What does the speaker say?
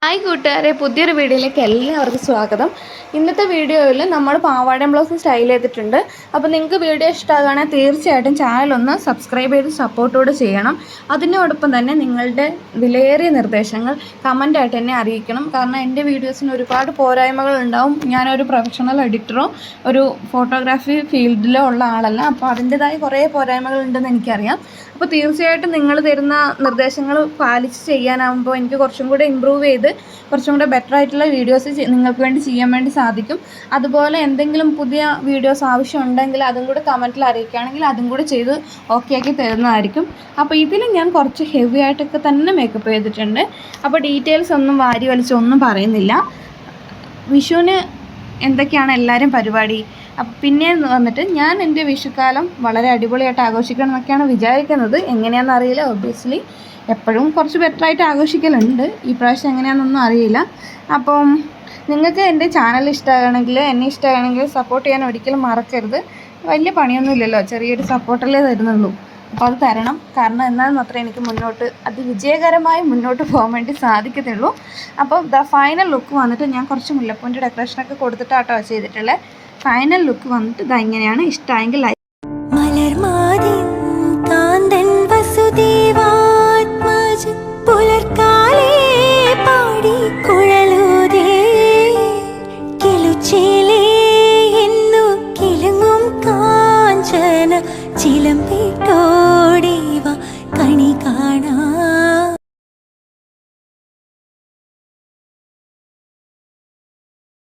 Hi കൂട്ടുകാരെ, പുതിയൊരു വീഡിയോയിലേക്ക് എല്ലാവർക്കും സ്വാഗതം. ഇന്നത്തെ വീഡിയോയിൽ നമ്മൾ പാവാടയും ബ്ലൗസും സ്റ്റൈൽ ചെയ്തിട്ടുണ്ട്. അപ്പോൾ നിങ്ങൾക്ക് വീഡിയോ ഇഷ്ടമാകുകയാണെങ്കിൽ തീർച്ചയായിട്ടും ചാനലൊന്ന് സബ്സ്ക്രൈബ് ചെയ്ത് സപ്പോർട്ടോടെ ചെയ്യണം. അതിനോടൊപ്പം തന്നെ നിങ്ങളുടെ വിലയേറിയ നിർദ്ദേശങ്ങൾ കമൻ്റായിട്ട് എന്നെ അറിയിക്കണം. കാരണം എൻ്റെ വീഡിയോസിന് ഒരുപാട് പോരായ്മകൾ ഉണ്ടാവും. ഞാനൊരു പ്രൊഫഷണൽ എഡിറ്ററോ ഒരു ഫോട്ടോഗ്രാഫി ഫീൽഡിലോ ഉള്ള ആളല്ല. അപ്പോൾ അതിൻ്റെതായ കുറേ പോരായ്മകൾ ഉണ്ടെന്ന് എനിക്കറിയാം. അപ്പോൾ തീർച്ചയായിട്ടും നിങ്ങൾ തരുന്ന നിർദ്ദേശങ്ങൾ പാലിച്ച് ചെയ്യാനാകുമ്പോൾ എനിക്ക് കുറച്ചും കൂടെ ഇമ്പ്രൂവ് ചെയ്ത് കുറച്ചും കൂടെ ബെറ്റർ ആയിട്ടുള്ള വീഡിയോസ് നിങ്ങൾക്ക് വേണ്ടി ചെയ്യാൻ വേണ്ടി സാധിക്കും. അതുപോലെ എന്തെങ്കിലും പുതിയ വീഡിയോസ് ആവശ്യമുണ്ടെങ്കിൽ അതും കൂടെ കമൻറ്റിൽ അറിയിക്കുകയാണെങ്കിൽ അതും കൂടെ ചെയ്ത് ഓക്കെ ആക്കി തരുന്നതായിരിക്കും. അപ്പോൾ ഇതിൽ ഞാൻ കുറച്ച് ഹെവി ആയിട്ടൊക്കെ തന്നെ മേക്കപ്പ് ചെയ്തിട്ടുണ്ട്. അപ്പോൾ ഡീറ്റെയിൽസ് ഒന്നും വാരി വലിച്ചൊന്നും പറയുന്നില്ല. വിഷുവിന് എന്തൊക്കെയാണ് എല്ലാവരും പരിപാടി? അപ്പം പിന്നെ വന്നിട്ട് ഞാൻ എൻ്റെ വിഷുക്കാലം വളരെ അടിപൊളിയായിട്ട് ആഘോഷിക്കണം എന്നൊക്കെയാണ് വിചാരിക്കുന്നത്. എങ്ങനെയാണെന്ന് അറിയില്ല. ഒബ്വിയസ്ലി എപ്പോഴും കുറച്ച് ബെറ്ററായിട്ട് ആഘോഷിക്കലുണ്ട്. ഈ പ്രാവശ്യം എങ്ങനെയാണെന്നൊന്നും അറിയില്ല. അപ്പം നിങ്ങൾക്ക് എൻ്റെ ചാനൽ ഇഷ്ടമാണെങ്കിൽ എന്നെ ഇഷ്ടമാണെങ്കിൽ സപ്പോർട്ട് ചെയ്യാൻ ഒരിക്കലും മറക്കരുത്. വലിയ പണിയൊന്നുമില്ലല്ലോ, ചെറിയൊരു സപ്പോർട്ടല്ലേ തരുന്നുള്ളൂ. അപ്പോൾ അത് തരണം. കാരണം എന്നാൽ മാത്രമേ എനിക്ക് വിജയകരമായി മുന്നോട്ട് പോകാൻ വേണ്ടി സാധിക്കത്തുള്ളൂ. അപ്പോൾ ഫൈനൽ ലുക്ക് വന്നിട്ട് ഞാൻ കുറച്ച് മുല്ലപ്പൂവിൻ്റെ ഡെക്കറേഷനൊക്കെ കൊടുത്തിട്ടാട്ടോ ചെയ്തിട്ടുള്ളത്. ഫൈനൽ ലുക്ക് വന്നിട്ട് ഇങ്ങനെയാണ്. ഇഷ്ടമായെങ്കിൽ ചിലമ്പിട്ടോ